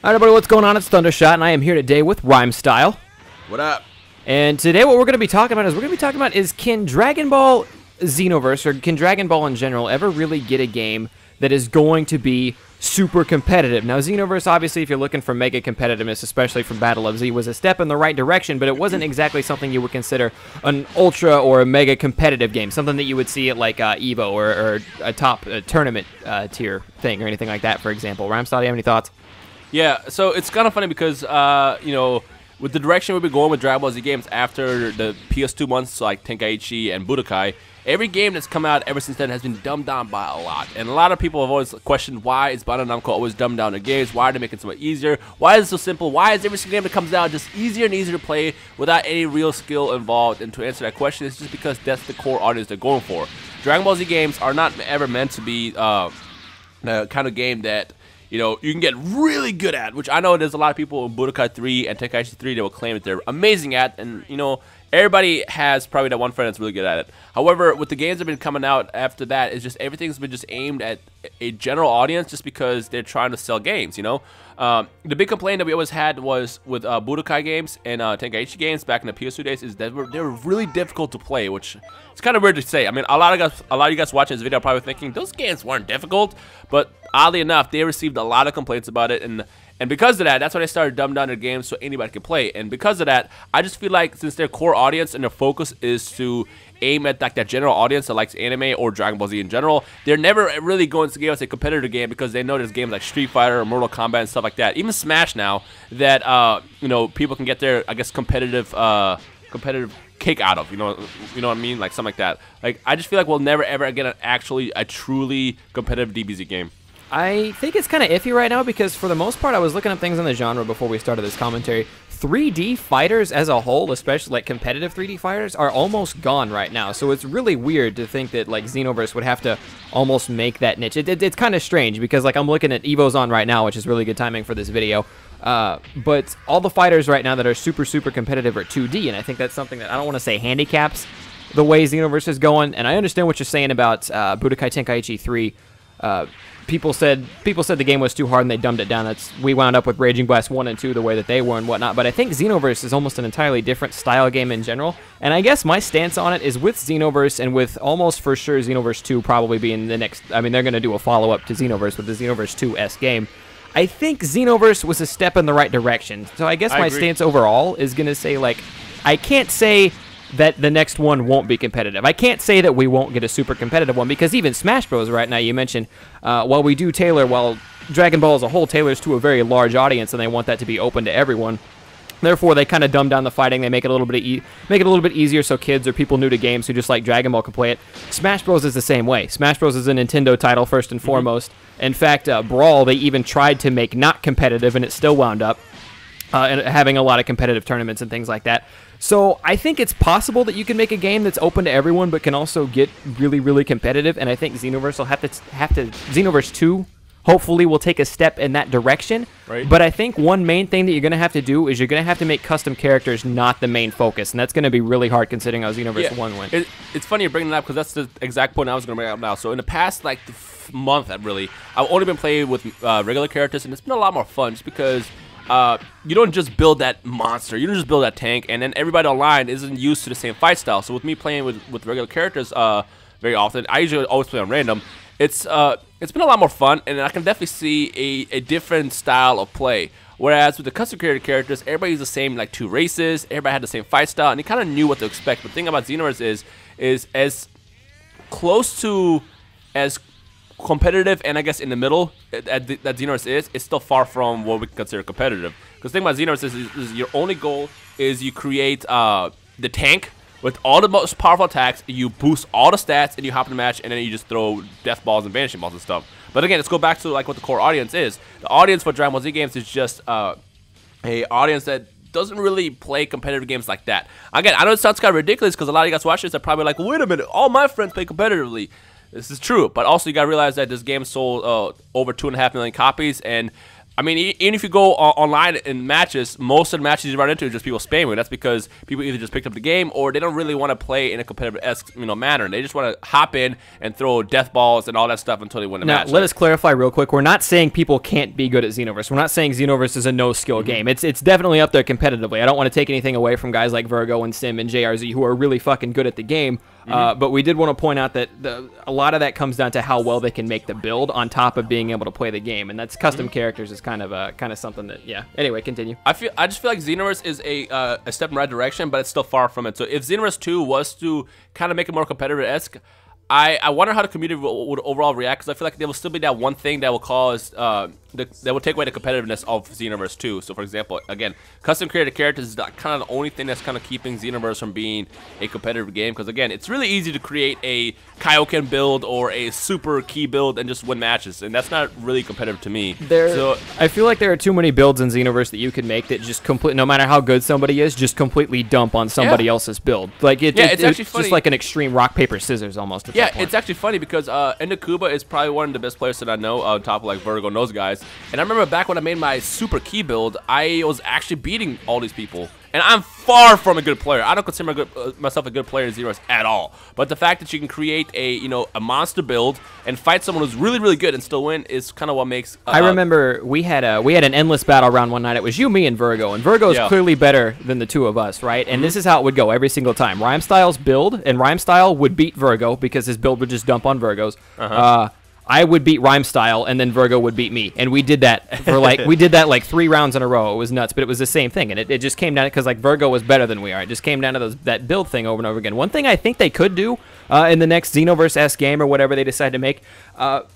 Alright everybody, what's going on? It's Thundershot, and I am here today with Rhyme Style. What up? And today what we're going to be talking about is can Dragon Ball Xenoverse, or can Dragon Ball in general, ever really get a game that is going to be super competitive? Now Xenoverse, obviously, if you're looking for mega competitiveness, especially from Battle of Z, was a step in the right direction, but it wasn't exactly something you would consider an ultra or a mega competitive game, something that you would see at like EVO or a top tournament tier thing or anything like that, for example. Rhyme Style, do you have any thoughts? Yeah, so it's kind of funny because, you know, with the direction we've been going with Dragon Ball Z games after the PS2 months like Tenkaichi and Budokai, every game that's come out ever since then has been dumbed down by a lot. And a lot of people have always questioned why is Bandai Namco always dumbed down their games? Why are they making it so much easier? Why is it so simple? Why is every single game that comes out just easier and easier to play without any real skill involved? And to answer that question, it's just because that's the core audience they're going for. Dragon Ball Z games are not ever meant to be the kind of game that, you know, you can get really good at, which I know there's a lot of people in Budokai 3 and Tenkaichi 3 that will claim that they're amazing at, and, you know, everybody has probably that one friend that's really good at it. However, with the games that have been coming out after that, it's just everything's been just aimed at a general audience just because they're trying to sell games, you know? The big complaint that we always had was with Budokai games and Tenkaichi games back in the PS2 days is that they were really difficult to play, which it's kind of weird to say. I mean, a lot of you guys watching this video are probably thinking those games weren't difficult, but oddly enough, they received a lot of complaints about it, and because of that, that's why they started dumbing down their games so anybody could play. And because of that, I just feel like since their core audience and their focus is to aim at like that general audience that likes anime or Dragon Ball Z in general, they're never really going to give us a competitive game because they know there's games like Street Fighter or Mortal Kombat and stuff like that. Even Smash now that you know, people can get their, I guess, competitive cake out of, you know what I mean, like something like that. Like I just feel like we'll never ever get a truly competitive DBZ game. I think it's kind of iffy right now because for the most part I was looking up things in the genre before we started this commentary. 3D fighters as a whole, especially like competitive 3D fighters, are almost gone right now. So it's really weird to think that like Xenoverse would have to almost make that niche. It's kind of strange because like I'm looking at EVO's on right now, which is really good timing for this video. But all the fighters right now that are super competitive are 2D, and I think that's something that I don't want to say handicaps the way Xenoverse is going. And I understand what you're saying about Budokai Tenkaichi 3. People said the game was too hard and they dumbed it down. We wound up with Raging Blast 1 and 2 the way that they were and whatnot. But I think Xenoverse is almost an entirely different style game in general. And I guess my stance on it is with Xenoverse and with almost for sure Xenoverse 2 probably being the next. I mean, they're going to do a follow-up to Xenoverse with the Xenoverse 2S game. I think Xenoverse was a step in the right direction. So I guess my stance overall is going to say, like, I can't say that the next one won't be competitive. I can't say that we won't get a super competitive one because even Smash Bros. Right now, you mentioned, while Dragon Ball as a whole tailors to a very large audience and they want that to be open to everyone. Therefore, they kind of dumb down the fighting. They make it a little bit easier so kids or people new to games who just like Dragon Ball can play it. Smash Bros. Is the same way. Smash Bros. Is a Nintendo title first and foremost. In fact, Brawl, they even tried to make not competitive and it still wound up and having a lot of competitive tournaments and things like that. So I think it's possible that you can make a game that's open to everyone but can also get really competitive, and I think Xenoverse will have to Xenoverse 2 hopefully will take a step in that direction. Right. But I think one main thing that you're going to have to do is you're going to have to make custom characters not the main focus, and that's going to be really hard considering how Xenoverse 1 went. It's funny you're bringing that up because that's the exact point I was going to bring up now. So in the past like month, I've only been playing with regular characters, and it's been a lot more fun just because you don't just build that monster, you don't just build that tank, and then everybody online isn't used to the same fight style. So with me playing with regular characters very often, I usually always play on random. It's been a lot more fun, and I can definitely see a different style of play. Whereas with the custom created characters, everybody's the same, like 2 races, everybody had the same fight style, and you kind of knew what to expect. But the thing about Xenoverse is as close to as competitive and I guess in the middle that Xenoverse is, it's still far from what we consider competitive. Because the thing about Xenoverse is your only goal is you create the tank with all the most powerful attacks, you boost all the stats, and you hop in the match, and then you just throw death balls and vanishing balls and stuff. But again, let's go back to like what the core audience is. The audience for Dragon Ball Z games is just a audience that doesn't really play competitive games like that. Again, I know it sounds kind of ridiculous because a lot of you guys watching this are probably like, wait a minute, all my friends play competitively. This is true, but also you gotta realize that this game sold over 2.5 million copies, and I mean, even if you go online in matches, most of the matches you run into are just people spamming. That's because people either just picked up the game or they don't really want to play in a competitive manner. They just want to hop in and throw death balls and all that stuff until they win the match. Now, let us clarify real quick. We're not saying people can't be good at Xenoverse. We're not saying Xenoverse is a no-skill game. It's definitely up there competitively. I don't want to take anything away from guys like Virgo and Sim and JRZ who are really fucking good at the game. But we did want to point out that a lot of that comes down to how well they can make the build on top of being able to play the game, and that's custom characters is kind of something that Anyway, continue. I just feel like Xenoverse is a step in the right direction, but it's still far from it. So if Xenoverse 2 was to kind of make it more competitive-esque, I wonder how the community would overall react, because I feel like there will still be that one thing that will cause that will take away the competitiveness of Xenoverse 2. So, for example, again, custom created characters is kind of the only thing that's kind of keeping Xenoverse from being a competitive game. Because again, it's really easy to create a Kaioken build or a super key build and just win matches, and that's not really competitive to me. I feel like there are too many builds in Xenoverse that you can make that just no matter how good somebody is, just completely dump on somebody else's build. Like it's actually funny. Just like an extreme rock paper scissors almost. Yeah, it's actually funny because Endakuba is probably one of the best players that I know on top of like Virgo and those guys. And I remember back when I made my super key build, I was actually beating all these people. And I'm far from a good player. I don't consider myself a good player in Xenoverse at all. But the fact that you can create a monster build and fight someone who's really, really good and still win is kind of what makes. I remember we had an endless battle round one night. It was you, me, and Virgo, and Virgo is clearly better than the two of us, right? And this is how it would go every single time. Rhymestyle's build, and Rhymestyle would beat Virgo because his build would just dump on Virgo's. I would beat Rhymestyle, and then Virgo would beat me, and we did that for like 3 rounds in a row. It was nuts, but it was the same thing, and it just came down because like Virgo was better than we are. It just came down to that build thing over and over again. One thing I think they could do in the next Xenoverse-esque game or whatever they decide to make,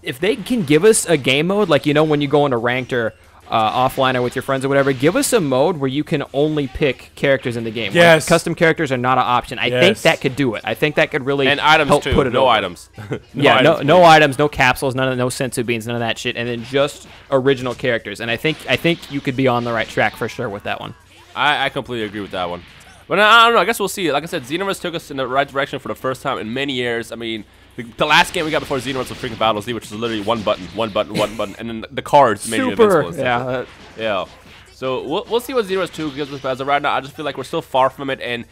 if they can give us a game mode, like when you go into ranked or offline or with your friends or whatever, give us a mode where you can only pick characters in the game. Yes. Like, custom characters are not an option. I think that could do it. I think that could really and items help too. put it no over. Items. No items, no capsules, no sensu beans, none of that shit, and then just original characters. And I think you could be on the right track for sure with that one. I completely agree with that one. But I don't know. I guess we'll see. Like I said, Xenoverse took us in the right direction for the first time in many years. I mean, the last game we got before Xenoverse was freaking Battle Z, which is literally one button, and then the cards made you invincible. Yeah. So we'll see what Xenoverse 2 gives us. But as of right now, I just feel like we're still far from it, and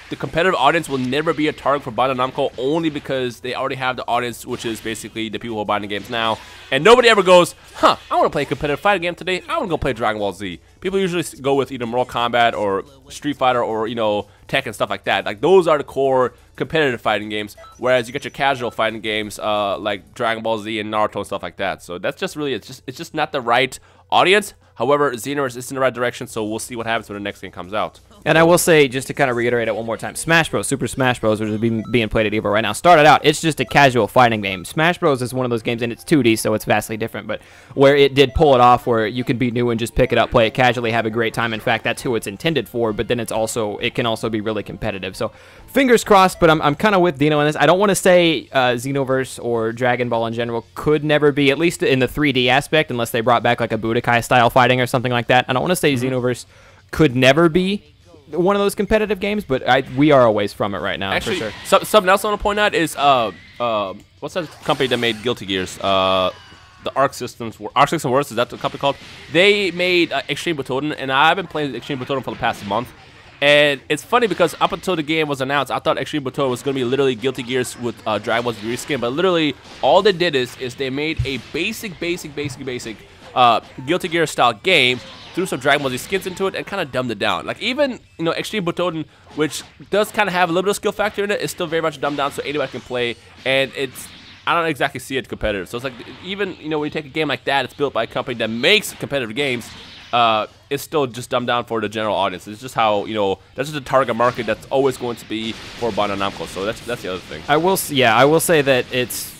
the competitive audience will never be a target for Bandai Namco only because they already have the audience, which is basically the people who are buying the games now. And nobody ever goes, I want to play a competitive fighting game today. I want to go play Dragon Ball Z. People usually go with either Mortal Kombat or Street Fighter or, Tekken and stuff like that. Like, those are the core competitive fighting games, whereas you get your casual fighting games like Dragon Ball Z and Naruto and stuff like that. So that's just really, it's just not the right audience. However, Xenoverse is in the right direction, so we'll see what happens when the next game comes out. And I will say, just to kind of reiterate it one more time, Smash Bros, Super Smash Bros, which is being played at EVO right now, started out, it's just a casual fighting game. Smash Bros is one of those games, and it's 2D, so it's vastly different, but where it did pull it off, where you can be new and just pick it up, play it casually, have a great time. In fact, that's who it's intended for, but then it can also be really competitive. So fingers crossed, but I'm kind of with Dino on this. I don't want to say Xenoverse or Dragon Ball in general could never be, at least in the 3D aspect, unless they brought back like a Budokai-style fighting or something like that. I don't want to say Xenoverse could never be one of those competitive games, but we are a ways from it right now. Actually, for sure. Something else I want to point out is what's that company that made Guilty Gears? The Arc System Works, is that the company called? They made Extreme Butoden, and I've been playing Extreme Butoden for the past month. And it's funny because up until the game was announced, I thought Extreme Butoden was going to be literally Guilty Gears with Dragon Ball Z reskin, but literally all they did is they made a basic Guilty Gear style game, threw some Dragon Ball Z skins into it, and kind of dumbed it down. Like, even Extreme Butoden, which does kind of have a little bit of skill factor in it, is still very much dumbed down so anybody can play, and I don't exactly see it competitive. So it's like, even when you take a game like that, it's built by a company that makes competitive games, it's still just dumbed down for the general audience. It's just how that's just the target market that's always going to be for Bandai Namco. So that's the other thing. I will say that it's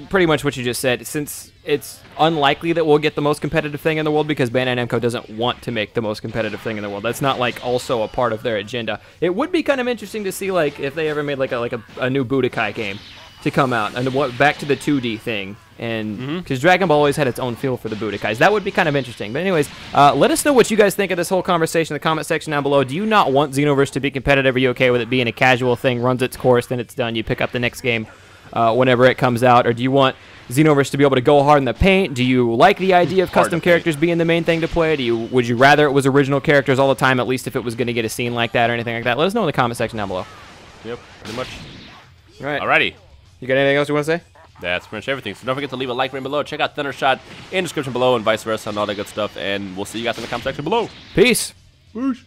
pretty much what you just said. Since it's unlikely that we'll get the most competitive thing in the world because Bandai Namco doesn't want to make the most competitive thing in the world. That's not like also a part of their agenda. It would be kind of interesting to see like if they ever made like a new Budokai game to come out and back to the 2D thing. And because Dragon Ball always had its own feel for the Budokais. That would be kind of interesting. But anyways, let us know what you guys think of this whole conversation in the comment section down below. Do you not want Xenoverse to be competitive? Are you okay with it being a casual thing, runs its course, then it's done, you pick up the next game whenever it comes out? Or do you want Xenoverse to be able to go hard in the paint? Do you like the idea of custom characters being the main thing to play? Would you rather it was original characters all the time, at least if it was going to get a scene like that or anything like that? Let us know in the comment section down below. Yep, pretty much. All right. Alrighty. You got anything else you want to say? That's pretty much everything. So don't forget to leave a like right below. Check out Thundershot in the description below and vice versa and all that good stuff. And we'll see you guys in the comment section below. Peace. Peace.